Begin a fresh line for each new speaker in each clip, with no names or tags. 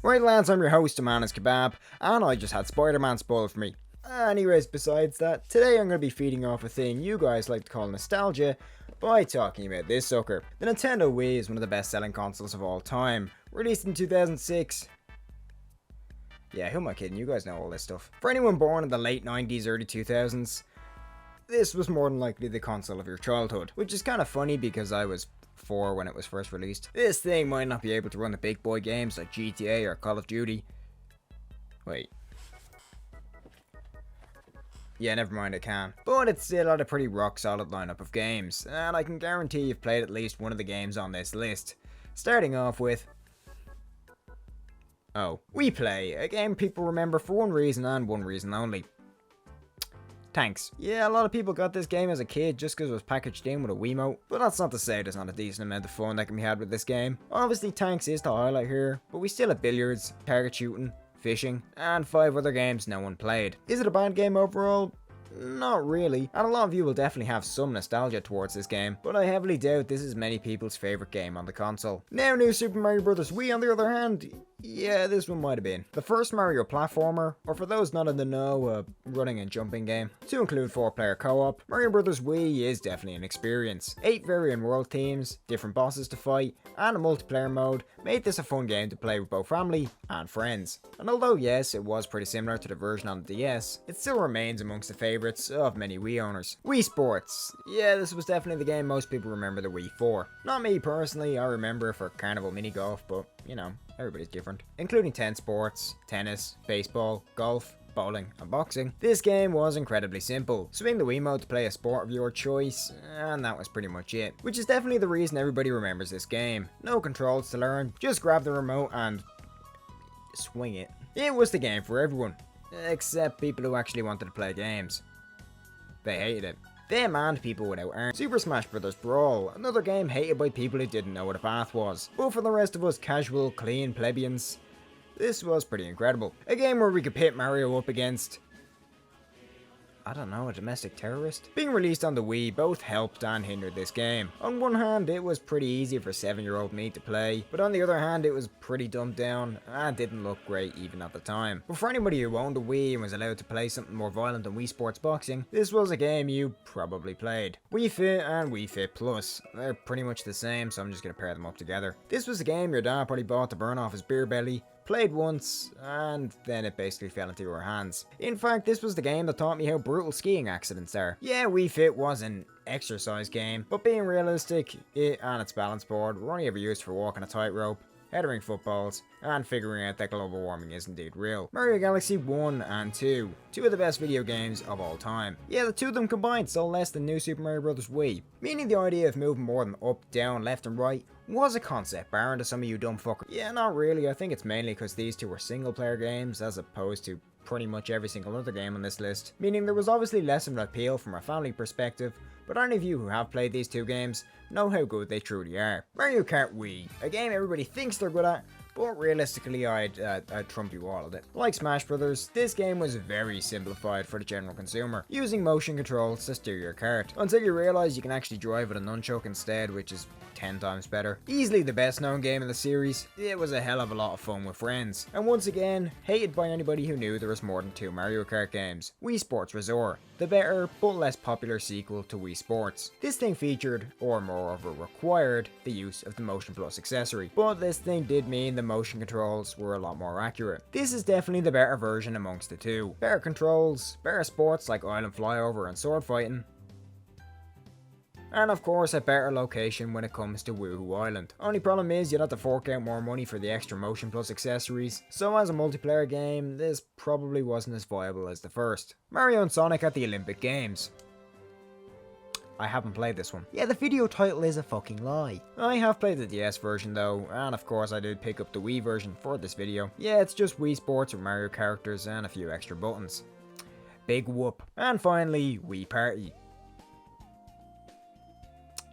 Right lads, I'm your host, Man And His Kebab, and I just had Spider-Man spoiled for me. Anyways, besides that, today I'm going to be feeding off a thing you guys like to call nostalgia by talking about this sucker. The Nintendo Wii is one of the best selling consoles of all time, released in 2006. Yeah, who am I kidding, you guys know all this stuff. For anyone born in the late 90s, early 2000s, this was more than likely the console of your childhood, which is kind of funny because I was 4 when it was first released. This thing might not be able to run the big boy games like GTA or Call of Duty. Wait. Yeah, never mind, it can. But it still had a pretty rock solid lineup of games, and I can guarantee you've played at least one of the games on this list. Starting off with... Wii Play, a game people remember for one reason and one reason only. Tanks. Yeah, a lot of people got this game as a kid just because it was packaged in with a Wiimote, but that's not to say there's not a decent amount of fun that can be had with this game. Obviously Tanks is the highlight here, but we still have billiards, target shooting, fishing, and 5 other games no one played. Is it a bad game overall? Not really, and a lot of you will definitely have some nostalgia towards this game, but I heavily doubt this is many people's favourite game on the console. Now New Super Mario Bros. Wii on the other hand, yeah, this one might have been. The first Mario platformer, or for those not in the know, a running and jumping game. To include 4-player co-op, Mario Bros. Wii is definitely an experience. 8 varying world themes, different bosses to fight, and a multiplayer mode made this a fun game to play with both family and friends. And although yes, it was pretty similar to the version on the DS, it still remains amongst the favourites of many Wii owners. Wii Sports. Yeah, this was definitely the game most people remember the Wii for. Not me personally, I remember it for Carnival Mini Golf, but you know, everybody's different. Including 10 sports, tennis, baseball, golf, bowling, and boxing. This game was incredibly simple. Swing the Wiimote to play a sport of your choice, and that was pretty much it. Which is definitely the reason everybody remembers this game. No controls to learn, just grab the remote and swing it. It was the game for everyone, except people who actually wanted to play games. They hated it. Them and people without arms. Super Smash Bros. Brawl, another game hated by people who didn't know what a path was. But for the rest of us casual, clean plebeians, this was pretty incredible. A game where we could pit Mario up against, I don't know, a domestic terrorist? Being released on the Wii both helped and hindered this game. On one hand, it was pretty easy for 7-year-old me to play, but on the other hand, it was pretty dumbed down and didn't look great even at the time. But for anybody who owned a Wii and was allowed to play something more violent than Wii Sports Boxing, this was a game you probably played. Wii Fit and Wii Fit Plus. They're pretty much the same, so I'm just gonna pair them up together. This was a game your dad probably bought to burn off his beer belly, played once, and then it basically fell into your hands. In fact, this was the game that taught me how brutal skiing accidents are. Yeah, Wii Fit was an exercise game, but being realistic, it and its balance board were only ever used for walking a tightrope, headering footballs, and figuring out that global warming is indeed real. Mario Galaxy 1 and 2, two of the best video games of all time. Yeah, the two of them combined sold less than New Super Mario Bros. Wii, meaning the idea of moving more than up, down, left and right was a concept barren to some of you dumb fuckers. Yeah, not really, I think it's mainly because these two were single player games as opposed to pretty much every single other game on this list, meaning there was obviously less of an appeal from a family perspective, but any of you who have played these two games know how good they truly are. Mario Kart Wii, a game everybody thinks they're good at, but realistically I'd trump you all at it. Like Smash Brothers, this game was very simplified for the general consumer, using motion controls to steer your kart, until you realise you can actually drive with a nunchuck instead, which is 10 times better. Easily the best known game in the series, it was a hell of a lot of fun with friends, and once again, hated by anybody who knew there was more than 2 Mario Kart games. Wii Sports Resort, the better but less popular sequel to Wii Sports. This thing featured, or moreover required, the use of the Motion Plus accessory, but this thing did mean the motion controls were a lot more accurate. This is definitely the better version amongst the two. Better controls, better sports like island flyover and sword fighting, and of course a better location when it comes to Woohoo Island. Only problem is you'd have to fork out more money for the extra Motion Plus accessories, so as a multiplayer game, this probably wasn't as viable as the first. Mario and Sonic at the Olympic Games. I haven't played this one. Yeah, the video title is a fucking lie. I have played the DS version though, and of course I did pick up the Wii version for this video. Yeah, it's just Wii Sports with Mario characters and a few extra buttons. Big whoop. And finally, Wii Party.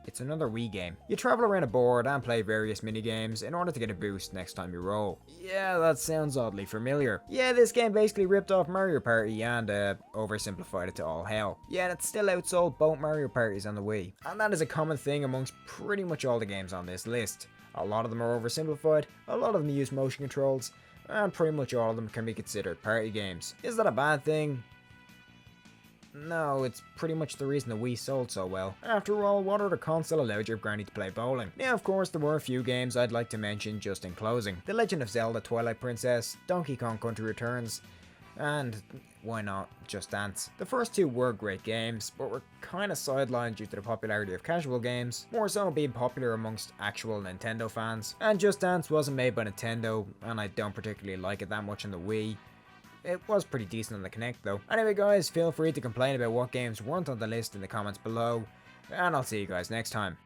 It's another Wii game. You travel around a board and play various minigames in order to get a boost next time you roll. Yeah, that sounds oddly familiar. Yeah, this game basically ripped off Mario Party and oversimplified it to all hell. Yet it still outsold both Mario Parties on the Wii. And that is a common thing amongst pretty much all the games on this list. A lot of them are oversimplified, a lot of them use motion controls, and pretty much all of them can be considered party games. Is that a bad thing? No, it's pretty much the reason the Wii sold so well. After all, what other console allowed your granny to play bowling? Now, of course, there were a few games I'd like to mention just in closing. The Legend of Zelda Twilight Princess, Donkey Kong Country Returns, and why not, Just Dance. The first two were great games, but were kinda sidelined due to the popularity of casual games, more so being popular amongst actual Nintendo fans. And Just Dance wasn't made by Nintendo, and I don't particularly like it that much on the Wii. It was pretty decent on the Kinect though. Anyway guys, feel free to complain about what games weren't on the list in the comments below, and I'll see you guys next time.